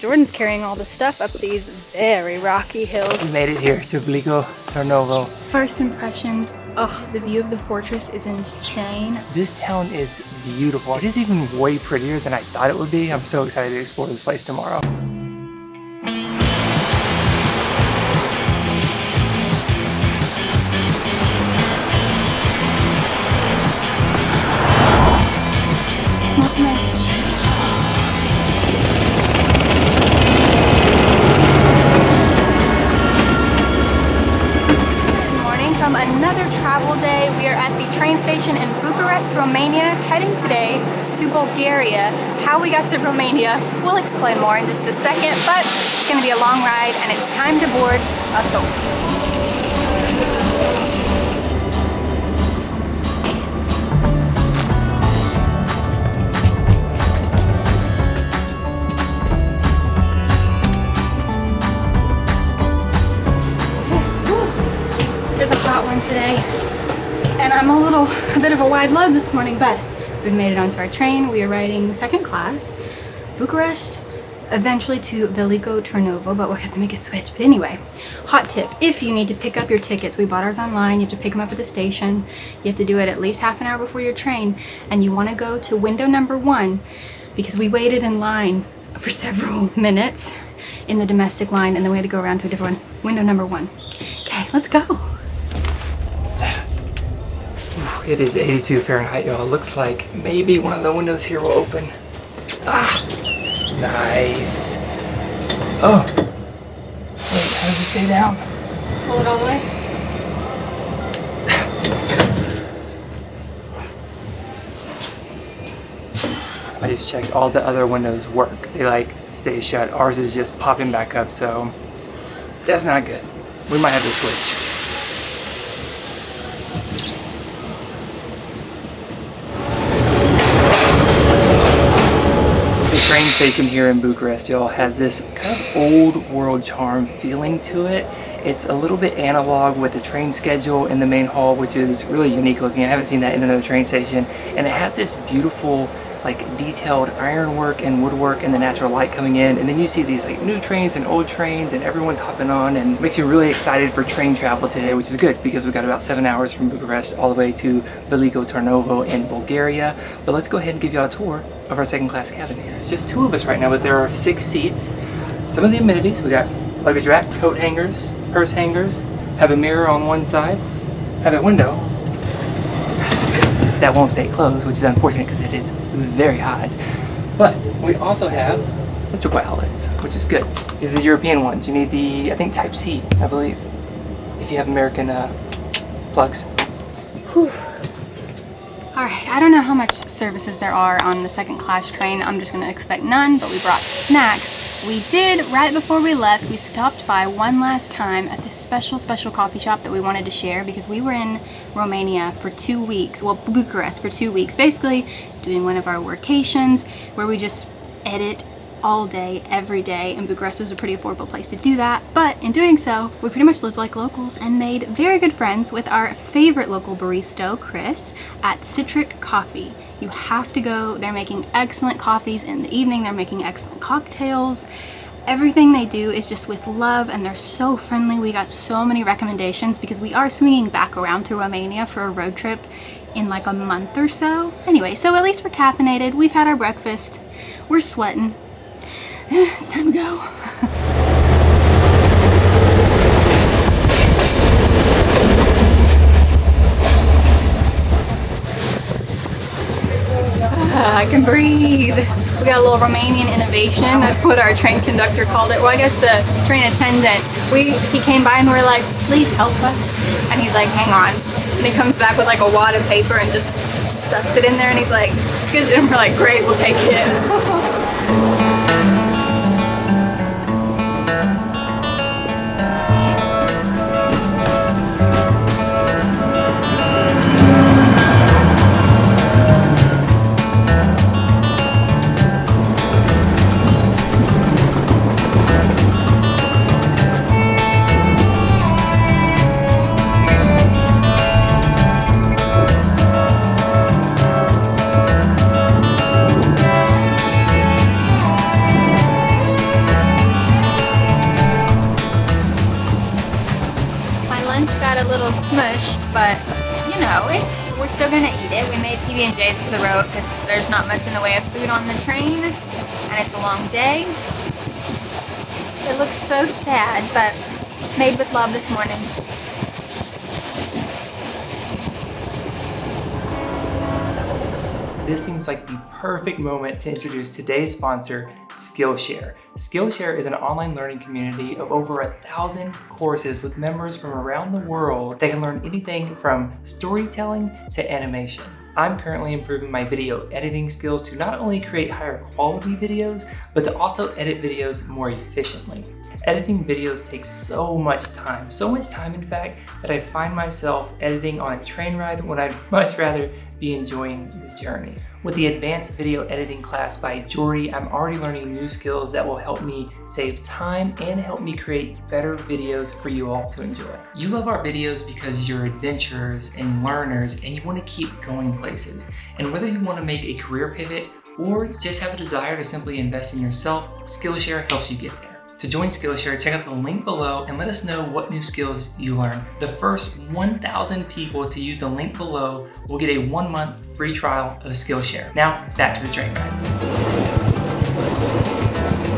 Jordan's carrying all the stuff up these very rocky hills. We made it here to Veliko Tarnovo. First impressions, the view of the fortress is insane. This town is beautiful. It is even way prettier than I thought it would be. I'm so excited to explore this place tomorrow. Another travel day. We are at the train station in Bucharest, Romania, heading today to Bulgaria. How we got to Romania, we'll explain more in just a second, but it's going to be a long ride and it's time to board. Let's go. Today, and I'm a bit of a wide load this morning, but we've made it onto our train. We are riding second class, Bucharest, eventually to Veliko Tarnovo, but we'll have to make a switch. But anyway, hot tip, if you need to pick up your tickets, we bought ours online, you have to pick them up at the station. You have to do it at least half an hour before your train, and you want to go to window number 1 because we waited in line for several minutes in the domestic line, and then we had to go around to a different one. Window number 1. Okay, let's go. It is 82 Fahrenheit, y'all. Looks like maybe one of the windows here will open. Ah, nice. Oh, wait, how does it stay down? Pull it all the way. I just checked all the other windows work. They stay shut. Ours is just popping back up, so that's not good. We might have to switch. The train station here in Bucharest, y'all, has this kind of old world charm feeling to it. It's a little bit analog with the train schedule in the main hall, which is really unique looking. I haven't seen that in another train station. And it has this beautiful detailed ironwork and woodwork and the natural light coming in, and then you see these new trains and old trains and everyone's hopping on, and makes you really excited for train travel today, which is good because we got about 7 hours from Bucharest all the way to Veliko Tarnovo in Bulgaria. But let's go ahead and give y'all a tour of our second class cabin here. It's just 2 of us right now, but there are 6 seats. Some of the amenities, we got luggage rack, coat hangers, purse hangers, have a mirror on one side, have a window that won't stay closed, which is unfortunate because it is very hot. But we also have electrical outlets, which is good. These are the European ones. You need the, I think, Type-C, I believe, if you have American plugs. Whew. Alright, I don't know how much services there are on the second class train. I'm just going to expect none, but we brought snacks. We did, right before we left, we stopped by one last time at this special coffee shop that we wanted to share because we were in Romania for 2 weeks, well, Bucharest for 2 weeks, basically doing one of our workations where we just edit all day, every day, and Bucharest was a pretty affordable place to do that. But in doing so, we pretty much lived like locals and made very good friends with our favorite local barista, Chris, at Citric Coffee. You have to go. They're making excellent coffees in the evening. They're making excellent cocktails. Everything they do is just with love, and they're so friendly. We got so many recommendations because we are swinging back around to Romania for a road trip in a month or so. Anyway, so at least we're caffeinated. We've had our breakfast. We're sweating. It's time to go. I can breathe. We got a little Romanian innovation. That's what our train conductor called it. Well, I guess the train attendant. He came by and we're like, please help us. And he's like, hang on. And he comes back with a wad of paper and just stuffs it in there. And he's like, good. And we're like, great, we'll take it. little smushed, but you know, we're still gonna eat it. We made PB&Js for the road because there's not much in the way of food on the train, and it's a long day. It looks so sad, but made with love this morning. This seems like the perfect moment to introduce today's sponsor, Skillshare. Skillshare is an online learning community of over 1,000 courses with members from around the world that can learn anything from storytelling to animation. I'm currently improving my video editing skills to not only create higher quality videos, but to also edit videos more efficiently. Editing videos takes so much time in fact, that I find myself editing on a train ride when I'd much rather be enjoying the journey. With the advanced video editing class by Jordy, I'm already learning new skills that will help me save time and help me create better videos for you all to enjoy. You love our videos because you're adventurers and learners and you want to keep going places. And whether you want to make a career pivot or just have a desire to simply invest in yourself, Skillshare helps you get there. To join Skillshare, check out the link below and let us know what new skills you learned. The first 1,000 people to use the link below will get a 1-month free trial of Skillshare. Now, back to the train ride.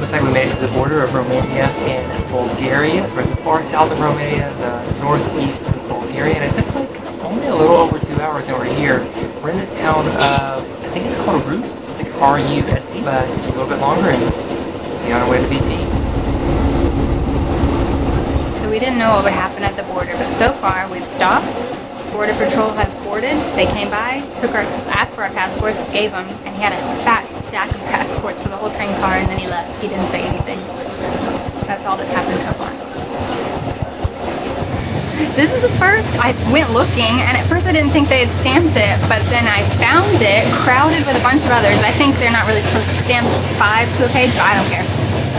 Looks like we made it to the border of Romania and Bulgaria. So we're at the far south of Romania, the northeast of Bulgaria, and it took like only a little over 2 hours and we're here. We're in the town of, I think it's called Rus. It's like R-U-S-E, but just a little bit longer and we'll be on our way to BT. So we didn't know what would happen at the border, but so far we've stopped. Border Patrol has boarded. They came by, asked for our passports, gave them, and he had a fat stack of passports for the whole train car, and then he left. He didn't say anything. So that's all that's happened so far. This is the first. I went looking, and at first I didn't think they had stamped it, but then I found it crowded with a bunch of others. I think they're not really supposed to stamp 5 to a page, but I don't care.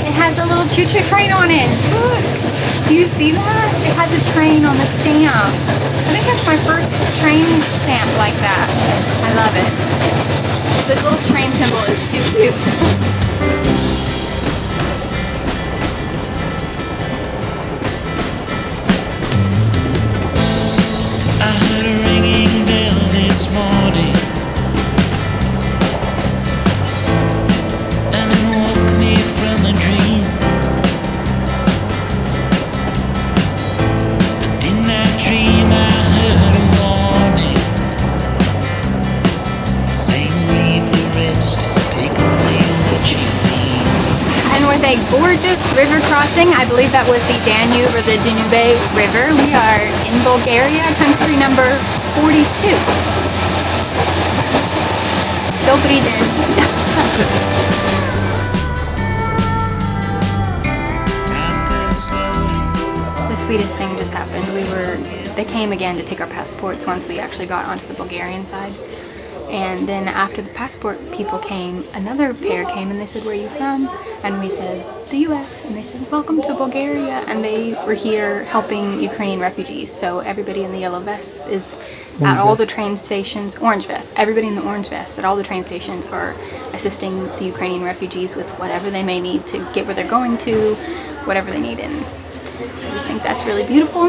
It has a little choo-choo train on it. Look. Do you see that? It has a train on the stamp. I think that's my first train stamp like that. I love it. The little train symbol is too cute. I heard a ringing bell this morning, and it woke me from a dream. And in that dream I heard a warning, saying leave the rest, take only what you need. And with a gorgeous river crossing, I believe that was the Danube or the Danube River. We are in Bulgaria, country number 42. Dobry den. Time goes slowly. The sweetest thing just happened. They came again to take our passports once we actually got onto the Bulgarian side. And then after the passport people came, another pair came and they said, "Where are you from?" And we said, "The US." And they said, "Welcome to Bulgaria." And they were here helping Ukrainian refugees. So everybody in the yellow vests is at all the train stations, orange vests. Everybody in the orange vests at all the train stations are assisting the Ukrainian refugees with whatever they may need to get where they're going to, whatever they need. And I just think that's really beautiful.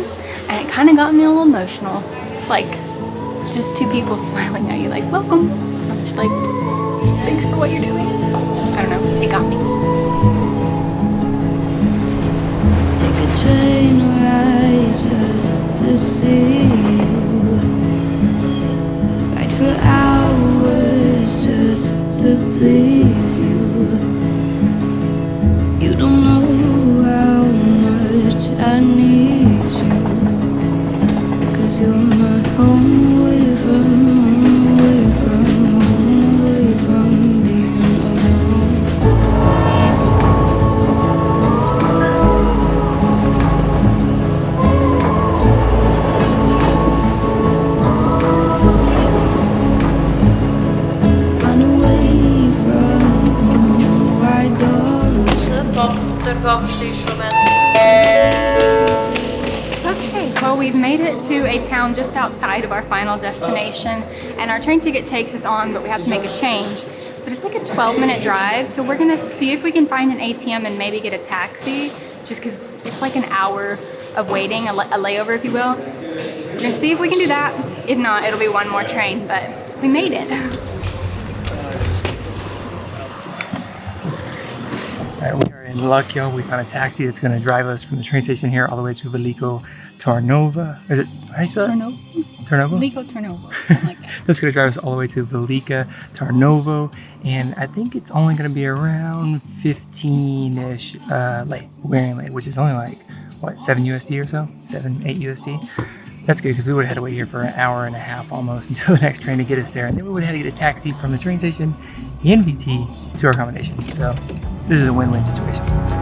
And it kind of got me a little emotional. Like, just two people smiling at you like, "Welcome." I'm just like, thanks for what you're doing. I don't know, it got me. Take a train ride just to see you. Ride for hours just to please you. You don't know how much I need you, 'cause you're my home away from home, away from home, away from being alone. Run away from home, why don't Okay, well, we've made it to a town just outside of our final destination, and our train ticket takes us on, but we have to make a change. But it's like a 12-minute drive, so we're gonna see if we can find an ATM and maybe get a taxi, just because it's like an hour of waiting, a layover, if you will. We're gonna see if we can do that. If not, it'll be one more train, but we made it. Alright, we are in luck, y'all. We found a taxi that's gonna drive us from the train station here all the way to Veliko Tarnova. Is it, how do you spell it? Turnovo? Veliko Tarnovo, something like that. That's gonna drive us all the way to Velika Tarnovo, and I think it's only gonna be around 15-ish late, wearing late, which is only like, what, 7 USD or so? 7, 8 USD? That's good, because we would have had to wait here for an hour and a half almost until the next train to get us there, and then we would have had to get a taxi from the train station in VT to our accommodation. So this is a win-win situation for us.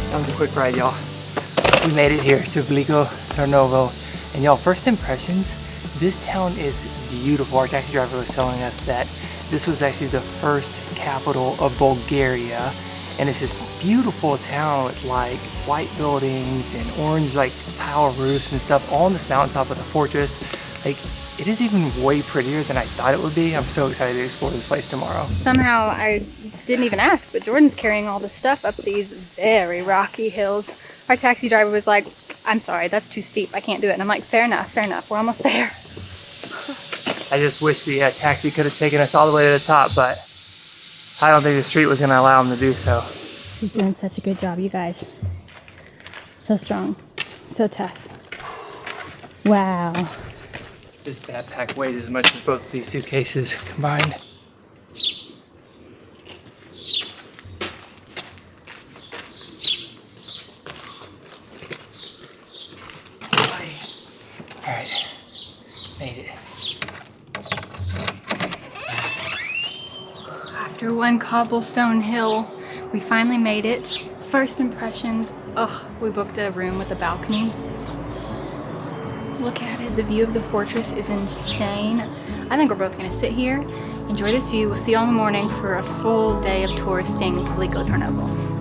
That was a quick ride, y'all. We made it here to Veliko Tarnovo. And y'all, first impressions, this town is beautiful. Our taxi driver was telling us that this was actually the first capital of Bulgaria. And it's this beautiful town with like white buildings and orange like tile roofs and stuff all on this mountaintop of the fortress. Like, it is even way prettier than I thought it would be. I'm so excited to explore this place tomorrow. Somehow I didn't even ask, but Jordan's carrying all this stuff up these very rocky hills. Our taxi driver was like, I'm sorry, that's too steep. I can't do it. And I'm like, fair enough, fair enough. We're almost there. I just wish the taxi could have taken us all the way to the top, but I don't think the street was going to allow him to do so. He's doing such a good job, you guys. So strong, so tough. Wow. This backpack weighs as much as both of these suitcases combined. Alright, made it. After one cobblestone hill, we finally made it. First impressions, we booked a room with a balcony. Look at it, the view of the fortress is insane. I think we're both gonna sit here, enjoy this view. We'll see you all in the morning for a full day of touristing Veliko Tarnovo.